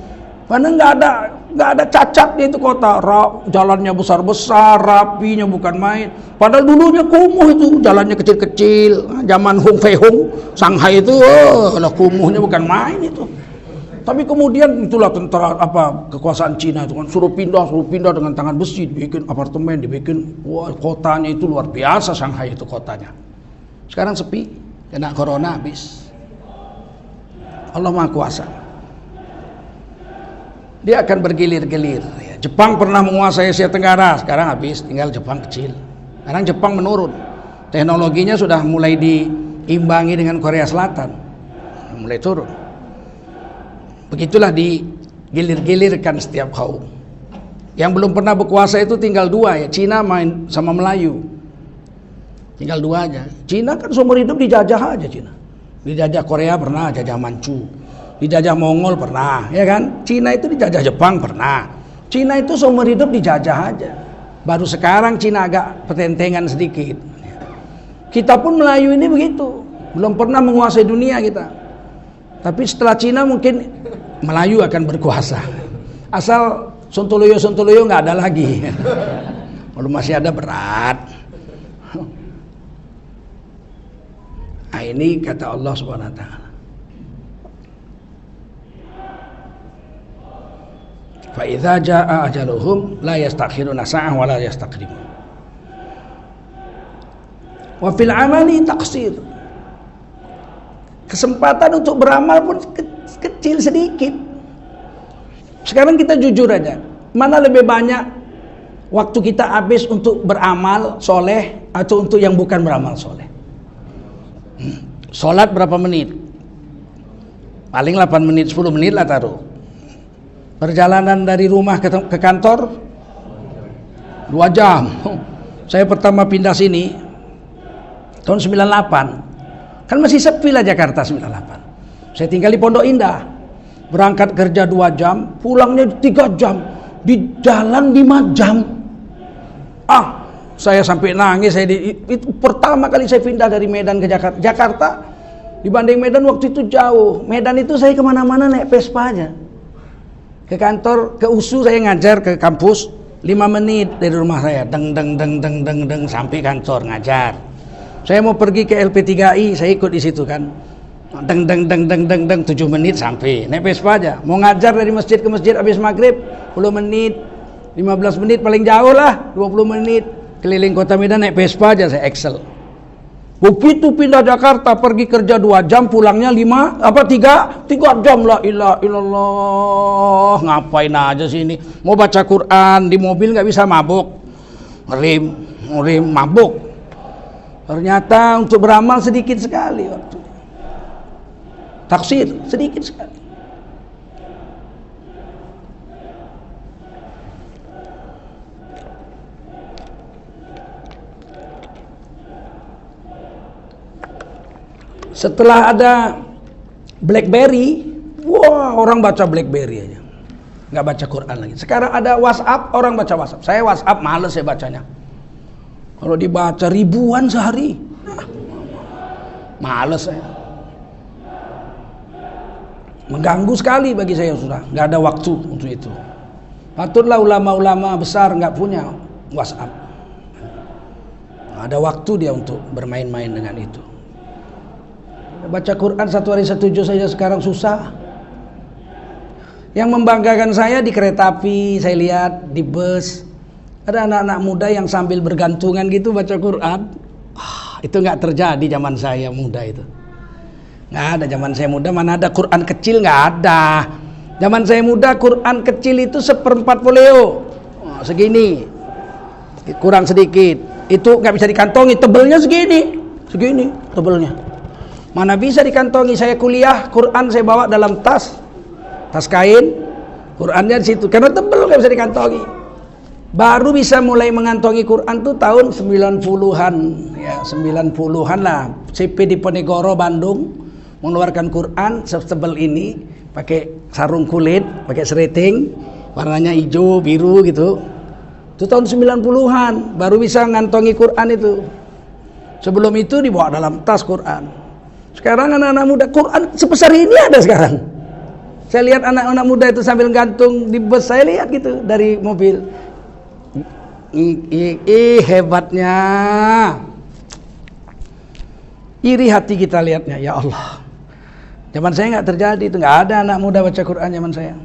Karena nggak ada cacatnya itu kota. Jalannya besar-besar, rapinya bukan main. Padahal dulunya kumuh itu, jalannya kecil-kecil. Zaman Hong Fei Hung, Shanghai itu lah kumuhnya bukan main itu. Tapi kemudian itulah tentara kekuasaan Cina itu kan suruh pindah dengan tangan besi, dibikin apartemen, dibikin kotanya itu luar biasa Shanghai itu kotanya. Sekarang sepi, kena corona habis. Allah Maha Kuasa. Dia akan bergilir-gilir. Jepang pernah menguasai Asia Tenggara, sekarang habis, tinggal Jepang kecil. Sekarang Jepang menurun. Teknologinya sudah mulai diimbangi dengan Korea Selatan. Mulai turun. Begitulah digilir-gilirkan setiap kaum. Yang belum pernah berkuasa itu tinggal 2 ya, Cina main sama Melayu. Tinggal 2 aja. Cina kan seumur hidup dijajah aja Cina. Dijajah Korea pernah, jajah Manchu. Dijajah Mongol pernah, ya kan? Cina itu dijajah Jepang pernah. Cina itu seumur hidup dijajah aja. Baru sekarang Cina agak pertentangan sedikit. Kita pun Melayu ini begitu. Belum pernah menguasai dunia kita. Tapi setelah Cina mungkin Melayu akan berkuasa. Asal Sontoloyo nggak ada lagi. Kalau masih ada berat. Nah ini kata Allah Subhanahu Wa Taala. Fa idza jaa ajaluhum la yastakhiruna sa'ah wa la yastaqdimun. Wa fil amali taqsir. Kesempatan untuk beramal pun kecil sedikit. Sekarang kita jujur aja, mana lebih banyak waktu kita habis untuk beramal soleh atau untuk yang bukan beramal soleh? Sholat berapa menit? Paling 8 menit, 10 menit lah taruh. Perjalanan dari rumah ke kantor 2 jam. Saya pertama pindah sini tahun 98. Kan masih sepi lah Jakarta 98. Saya tinggal di Pondok Indah. Berangkat kerja 2 jam, pulangnya 3 jam. Di jalan 5 jam. Saya sampai nangis. Itu pertama kali saya pindah dari Medan ke Jakarta. Jakarta dibanding Medan waktu itu jauh. Medan itu saya kemana-mana naik Vespa aja. Ke kantor, ke USU saya ngajar ke kampus 5 menit dari rumah saya. Deng sampai kantor ngajar. Saya mau pergi ke LP3I, saya ikut di situ kan. Deng 7 menit sampai. Naik Vespa aja. Mau ngajar dari masjid ke masjid habis maghrib 10 menit, 15 menit paling jauh lah, 20 menit. Keliling kota Medan naik Vespa aja saya Excel. Begitu pindah Jakarta pergi kerja 2 jam, pulangnya 3 jam. La ilaha illallah. Ngapain aja sih ini? Mau baca Quran di mobil nggak bisa, mabuk. Rem mabuk. Ternyata untuk beramal sedikit sekali waktu. Taksir sedikit sekali. Setelah ada BlackBerry, wah orang baca BlackBerry aja, nggak baca Quran lagi. Sekarang ada WhatsApp, orang baca WhatsApp. Saya WhatsApp males saya bacanya. Kalau dibaca ribuan sehari, males saya. Mengganggu sekali bagi saya, sudah nggak ada waktu untuk itu. Patutlah ulama-ulama besar nggak punya WhatsApp. Nggak ada waktu dia untuk bermain-main dengan itu. Baca Quran 1 hari 1 juz saja sekarang susah. Yang membanggakan saya di kereta api, saya lihat di bus ada anak-anak muda yang sambil bergantungan gitu baca Quran. Itu nggak terjadi zaman saya muda itu. Nggak ada zaman saya muda, mana ada Quran kecil, nggak ada. Zaman saya muda Quran kecil itu 1/4 folio, segini, kurang sedikit. Itu nggak bisa dikantongi, tebelnya segini tebelnya. Mana bisa dikantongi. Saya kuliah Quran saya bawa dalam tas kain, Qurannya di situ karena tebel nggak bisa dikantongi. Baru bisa mulai mengantongi Quran tuh tahun 90-an ya, 90-an lah. CP Diponegoro Bandung mengeluarkan Quran setebel ini, pakai sarung kulit, pakai serating, warnanya hijau biru gitu. Itu tahun 90-an baru bisa ngantongi Quran itu. Sebelum itu dibawa dalam tas Quran. Sekarang anak-anak muda Quran sebesar ini ada sekarang. Saya lihat anak-anak muda itu sambil gantung di bus, saya lihat gitu dari mobil. Hebatnya. Iri hati kita lihatnya, ya Allah. Zaman saya nggak terjadi itu, nggak ada anak muda baca Quran zaman saya.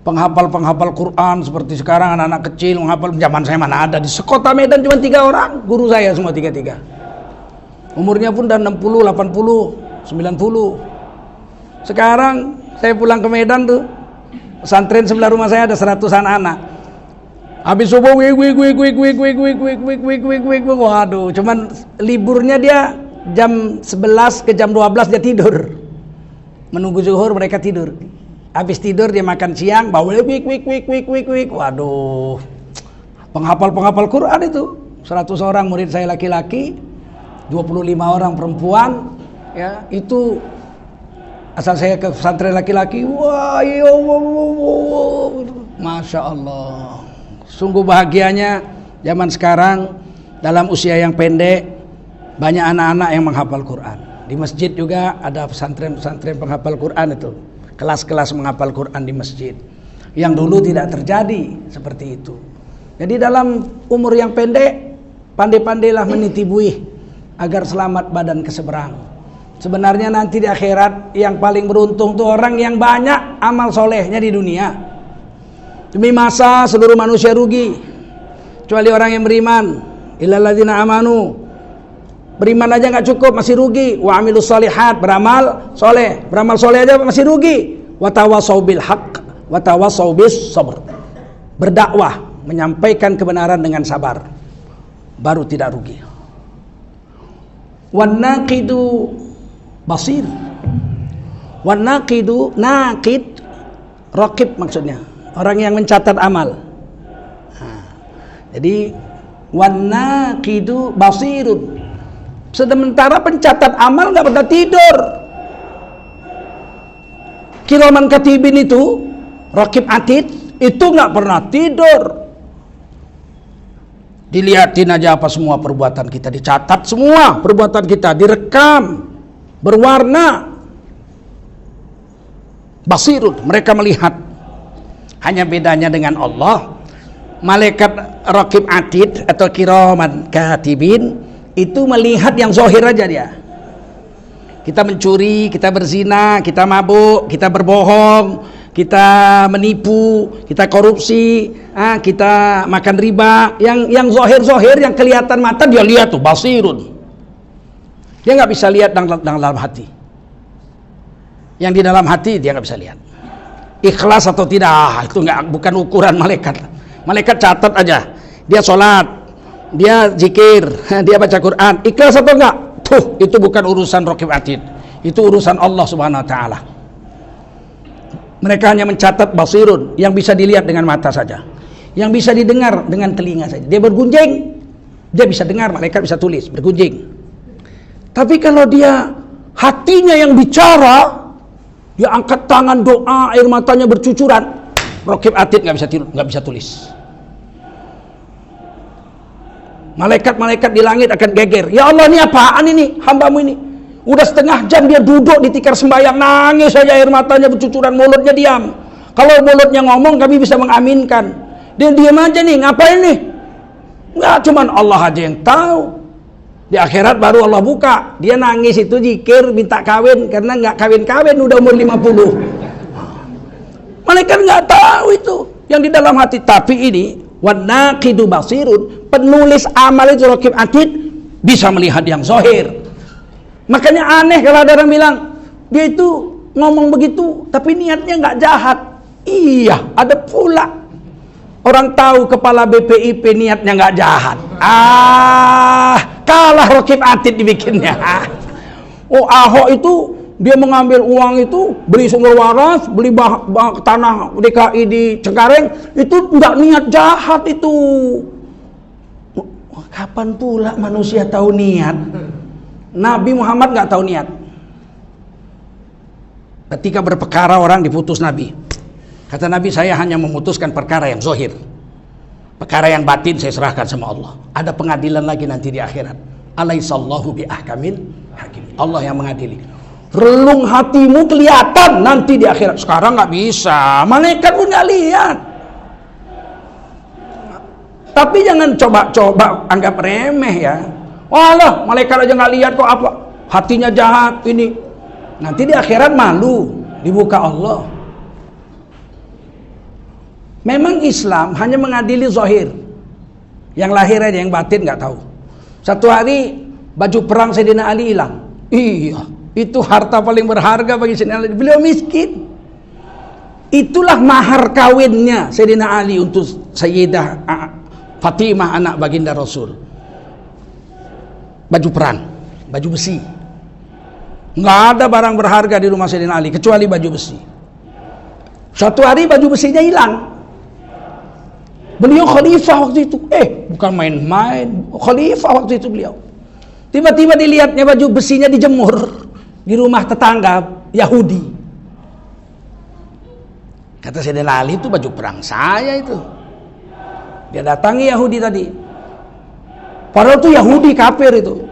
Penghafal Quran seperti sekarang anak-anak kecil menghafal, zaman saya mana ada. Di sekota Medan cuma 3 orang, guru saya semua 3. Umurnya pun udah 60, 80, 90. Sekarang saya pulang ke Medan tuh, pesantren sebelah rumah saya ada 100-an anak. Habis subuh waduh, cuman liburnya dia jam 11 ke jam 12 dia tidur. Menunggu zuhur mereka tidur. Habis tidur dia makan siang, bawa waduh. Penghafal Quran itu 100 orang murid saya laki-laki, 25 orang perempuan, ya itu asal saya ke pesantren laki-laki. Wah, ya Allah, masya Allah, sungguh bahagianya zaman sekarang. Dalam usia yang pendek banyak anak-anak yang menghafal Quran. Di masjid juga ada pesantren penghafal Quran itu, kelas-kelas menghafal Quran di masjid. Yang dulu tidak terjadi seperti itu. Jadi dalam umur yang pendek pandai-pandailah meniti buih agar selamat badan keseberang. Sebenarnya nanti di akhirat yang paling beruntung tuh orang yang banyak amal solehnya di dunia. Demi masa seluruh manusia rugi, kecuali orang yang beriman. Illal ladzina amanu, beriman aja nggak cukup, masih rugi. Wa amilus shalihat, beramal soleh aja masih rugi. Wa tawasau bil haqq wa tawasau bis sabr, berdakwah menyampaikan kebenaran dengan sabar, baru tidak rugi. Wan naqidu basir. Wan naqidu, naqid raqib maksudnya, orang yang mencatat amal. Jadi wan naqidu basirun. Sementara pencatat amal nggak pernah tidur. Kiraman katibin itu, raqib atid itu nggak pernah tidur. Dilihatin aja apa semua perbuatan kita, dicatat semua perbuatan kita, direkam, berwarna. Basirun, mereka melihat. Hanya bedanya dengan Allah, malaikat raqib atid atau kiraman katibin itu melihat yang zahir aja dia. Kita mencuri, kita berzina, kita mabuk, kita berbohong, kita menipu, kita korupsi, kita makan riba, yang zahir, yang kelihatan mata dia lihat tuh, basirun. Dia nggak bisa lihat dalam hati. Yang di dalam hati dia nggak bisa lihat. Ikhlas atau tidak, itu bukan ukuran malaikat. Malaikat catat aja. Dia sholat, dia zikir, dia baca Quran, ikhlas atau enggak? Tuh, itu bukan urusan raqib atid. Itu urusan Allah Subhanahu wa taala. Mereka hanya mencatat basirun, yang bisa dilihat dengan mata saja, yang bisa didengar dengan telinga saja. Dia bergunjing, dia bisa dengar, malaikat bisa tulis bergunjing. Tapi kalau dia hatinya yang bicara, dia angkat tangan doa, air matanya bercucuran. Raqib Atid nggak bisa tulis. Malaikat-malaikat di langit akan geger. Ya Allah, ini apaan ini? Hambamu ini. Udah setengah jam dia duduk di tikar sembahyang, nangis saja, air matanya bercucuran, mulutnya diam. Kalau mulutnya ngomong, kami bisa mengaminkan. Dia diam aja nih, ngapain nih? Nggak, cuman Allah aja yang tahu. Di akhirat baru Allah buka. Dia nangis itu zikir minta kawin karena nggak kawin-kawin udah umur 50. Malaikat nggak tahu itu yang di dalam hati. Tapi ini wanaqidu basirun, penulis amal itu Raqib Atid bisa melihat yang zahir. Makanya aneh kalau ada orang bilang dia itu ngomong begitu tapi niatnya nggak jahat. Iya, ada pula orang tahu kepala BPIP niatnya nggak jahat. Kalah Raqib Atid dibikinnya. Oh, Ahok itu dia mengambil uang itu, beli sumber waras, beli tanah DKI di Cengkareng, itu nggak niat jahat itu. Kapan pula manusia tahu niat? Nabi Muhammad nggak tahu niat. Ketika berperkara orang diputus Nabi, kata Nabi, saya hanya memutuskan perkara yang zahir. Perkara yang batin saya serahkan sama Allah. Ada pengadilan lagi nanti di akhirat. Alaihissallahu bi ahkamil hakim. Allah yang mengadili. Relung hatimu kelihatan nanti di akhirat. Sekarang nggak bisa, malaikat pun nggak lihat. Tapi jangan coba-coba anggap remeh ya. Walah, malaikat aja nggak lihat kok apa? Hatinya jahat ini. Nanti di akhirat malu, dibuka Allah. Memang Islam hanya mengadili zahir. Yang lahir aja, yang batin nggak tahu. Satu hari baju perang Sayyidina Ali hilang. Iya, itu harta paling berharga bagi Sayyidina Ali. Beliau miskin. Itulah mahar kawinnya Sayyidina Ali untuk Sayyidah Fatimah, anak baginda Rasul. Baju perang, baju besi. Nggak ada barang berharga di rumah Sayyidina Ali kecuali baju besi. Satu hari baju besinya hilang. Beliau khalifah waktu itu. Bukan main-main. Khalifah waktu itu beliau. Tiba-tiba dilihatnya baju besinya dijemur di rumah tetangga Yahudi. Kata Sayyidina Ali, itu baju perang saya itu. Dia datangi Yahudi tadi. Padahal itu Yahudi kafir itu.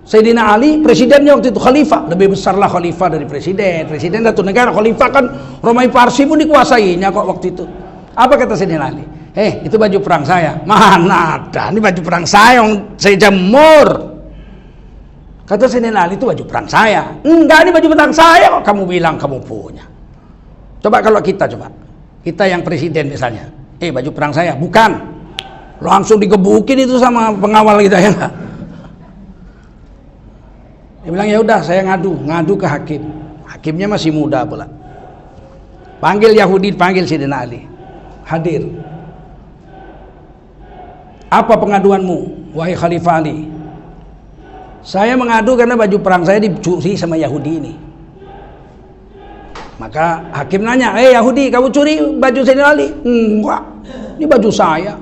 Sayyidina Ali presidennya waktu itu, khalifah. Lebih besarlah khalifah dari presiden. Presiden satu negara, khalifah kan Romawi Parsi pun dikuasainya kok waktu itu. Apa kata Sayyidina Ali? Itu baju perang saya. Mana ada, ini baju perang saya yang saya jemur. Kata Sayyidina Ali, itu baju perang saya. Enggak, ini baju perang saya kok kamu bilang kamu punya. Coba kalau kita yang presiden misalnya, baju perang saya, bukan. Langsung digebukin itu sama pengawal kita ya. Dia bilang ya udah, saya ngadu ke hakim. Hakimnya masih muda pula. Panggil Yahudi, panggil Sayyidina Ali. Hadir. Apa pengaduanmu, wahai Khalifah Ali? Saya mengadu karena baju perang saya dicuri sama Yahudi ini. Maka hakim nanya, Yahudi, kamu curi baju Sayyidina Ali? Enggak, ini baju saya.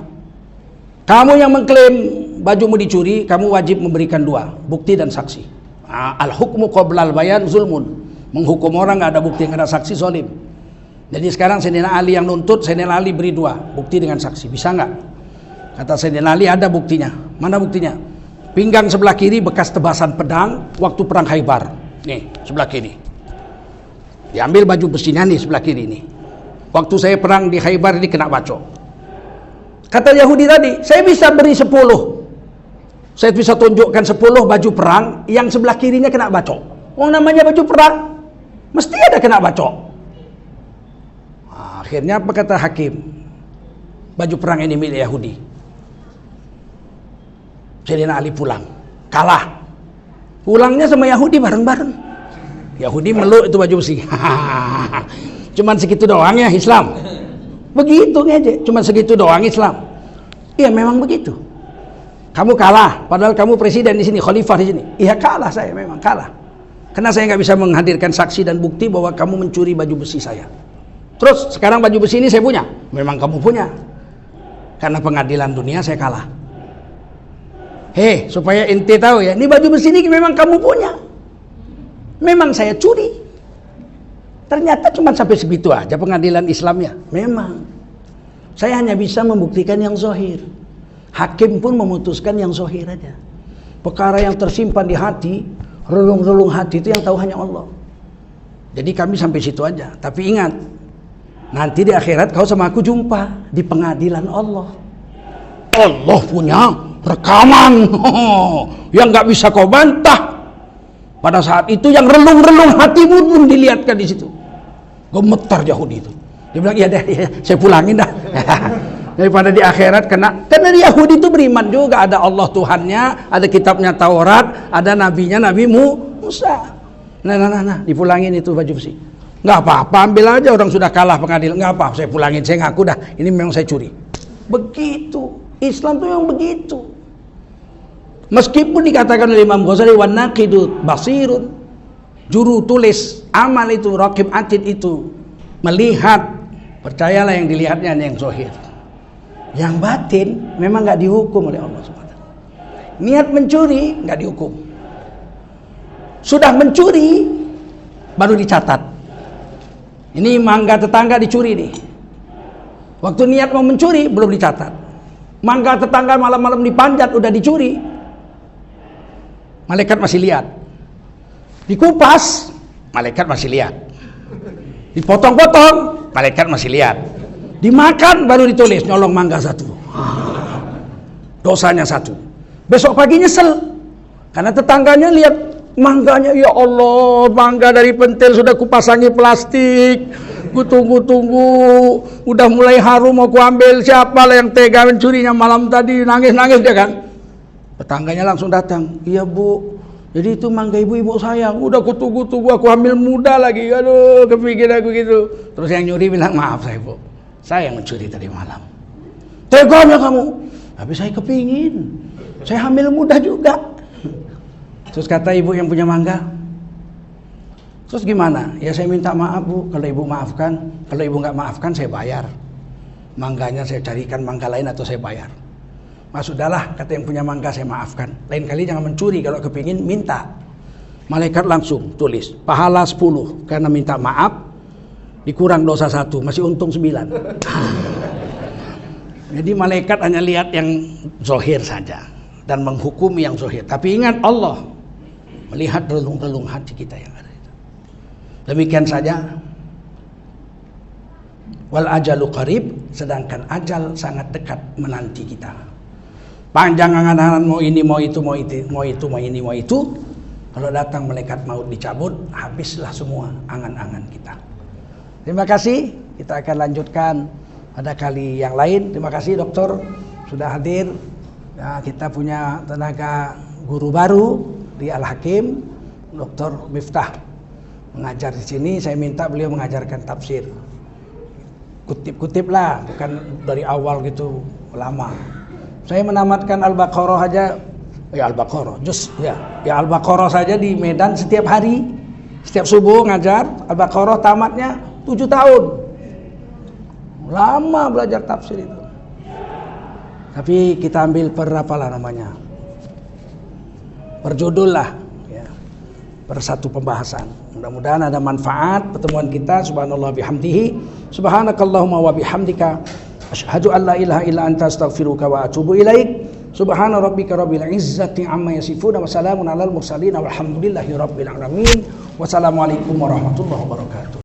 Kamu yang mengklaim bajumu dicuri, kamu wajib memberikan dua, bukti dan saksi. Al-hukmu qoblal bayan zulmun. Menghukum orang nggak ada bukti, nggak ada saksi, zalim. Jadi sekarang Sayyidina Ali yang nuntut, Sayyidina Ali beri dua, bukti dengan saksi. Bisa nggak? Kata Sayyidina Ali, ada buktinya. Mana buktinya? Pinggang sebelah kiri bekas tebasan pedang waktu perang Khaybar. Nih, sebelah kiri. Diambil baju besinya nih, sebelah kiri nih. Waktu saya perang di Khaybar ini kena bacok. Kata Yahudi tadi, saya bisa beri 10. Saya bisa tunjukkan 10 baju perang yang sebelah kirinya kena bacok. Namanya baju perang, mesti ada kena bacok. Akhirnya apa kata hakim? Baju perang ini milik Yahudi. Sayyidina Ali pulang, kalah. Pulangnya sama Yahudi bareng-bareng. Yahudi meluk itu baju besi. Cuman segitu doang ya Islam. Begitu aja, cuman segitu doang Islam. Iya memang begitu. Kamu kalah, padahal kamu presiden di sini, khalifah di sini. Iya kalah, saya memang kalah. Karena saya nggak bisa menghadirkan saksi dan bukti bahwa kamu mencuri baju besi saya. Terus sekarang baju besi ini saya punya. Memang kamu punya. Karena pengadilan dunia saya kalah. Supaya ente tahu ya, ini baju besi ini memang kamu punya. Memang saya curi. Ternyata cuma sampai segitu aja pengadilan Islamnya. Memang. Saya hanya bisa membuktikan yang zahir. Hakim pun memutuskan yang zahir aja. Perkara yang tersimpan di hati, relung-relung hati itu yang tahu hanya Allah. Jadi kami sampai situ aja. Tapi ingat, nanti di akhirat kau sama aku jumpa di pengadilan Allah. Allah punya rekaman yang gak bisa kau bantah. Pada saat itu yang relung-relung hatimu pun dilihatkan di situ. Gemetar Yahudi itu. Dia bilang, iya deh, saya pulangin dah. Daripada di akhirat kena. Karena Yahudi itu beriman juga, ada Allah Tuhannya, ada kitabnya Taurat, ada nabinya Nabi Musa. Nah, dipulangin itu baju besi. Nggak apa-apa, ambil aja, orang sudah kalah pengadilan. Nggak apa-apa, saya pulangin, saya ngaku dah, ini memang saya curi. Begitu, Islam tuh yang begitu. Meskipun dikatakan oleh Imam Ghazali, wan naqidu basirun, juru tulis amal itu, raqib atid itu melihat, percayalah yang dilihatnya hanya yang zahir. Yang batin memang nggak dihukum oleh Allah SWT. Niat mencuri nggak dihukum. Sudah mencuri baru dicatat. Ini mangga tetangga dicuri nih. Waktu niat mau mencuri belum dicatat. Mangga tetangga malam-malam dipanjat udah dicuri. Malaikat masih lihat. Dikupas, malaikat masih lihat. Dipotong-potong, malaikat masih lihat. Dimakan baru ditulis nyolong mangga 1. Dosanya 1. Besok pagi nyesel. Karena tetangganya lihat mangganya, ya Allah, mangga dari pentil sudah kupasangi plastik. Ku tunggu-tunggu, udah mulai harum mau ku ambil, siapa lah yang tega mencurinya malam tadi, nangis-nangis dia kan. Tetangganya langsung datang, iya bu, jadi itu mangga ibu-ibu sayang, udah ku tunggu-tunggu, aku hamil muda lagi, aduh kepikir aku gitu. Terus yang nyuri bilang, maaf saya bu, saya yang mencuri tadi malam. Teganya kamu, tapi saya kepingin, saya hamil muda juga. Terus kata ibu yang punya mangga, terus gimana? Ya saya minta maaf bu, kalau ibu maafkan, kalau ibu nggak maafkan saya bayar. Mangganya saya carikan mangga lain atau saya bayar. Sudahlah, kata yang punya mangga, saya maafkan. Lain kali jangan mencuri, kalau kepingin minta. Malaikat langsung tulis pahala 10 karena minta maaf, dikurang dosa 1, masih untung 9. Jadi malaikat hanya lihat yang zahir saja dan menghukumi yang zahir. Tapi ingat, Allah melihat relung-relung hati kita yang ada. Demikian saja. Wal ajalu qarib, sedangkan ajal sangat dekat menanti kita. Panjang angan-angan mau ini, mau itu, mau itu, mau itu, mau ini, mau itu. Kalau datang malaikat maut dicabut, habislah semua angan-angan kita. Terima kasih. Kita akan lanjutkan pada kali yang lain. Terima kasih dokter sudah hadir. Ya, kita punya tenaga guru baru di Al-Hakim, Dr. Miftah mengajar di sini. Saya minta beliau mengajarkan tafsir. Kutip-kutip lah, bukan dari awal gitu lama. Saya menamatkan Al-Baqarah aja, ya Al-Baqarah, Al-Baqarah saja di Medan setiap hari, setiap subuh ngajar Al-Baqarah, tamatnya 7 tahun. Lama belajar tafsir itu. Tapi kita ambil perjudul lah, ya, per satu pembahasan. Mudah-mudahan ada manfaat pertemuan kita. Subhanallah bihamdihi, subhanakallahumma wa bihamdika, asyhadu an la ilaha illa anta astaghfiruka wa atubu ilaik. Subhana rabbika rabbil izzati amma yasifun wa salamun alal mursalin walhamdulillahi rabbil alamin. Wassalamualaikum warahmatullahi wabarakatuh.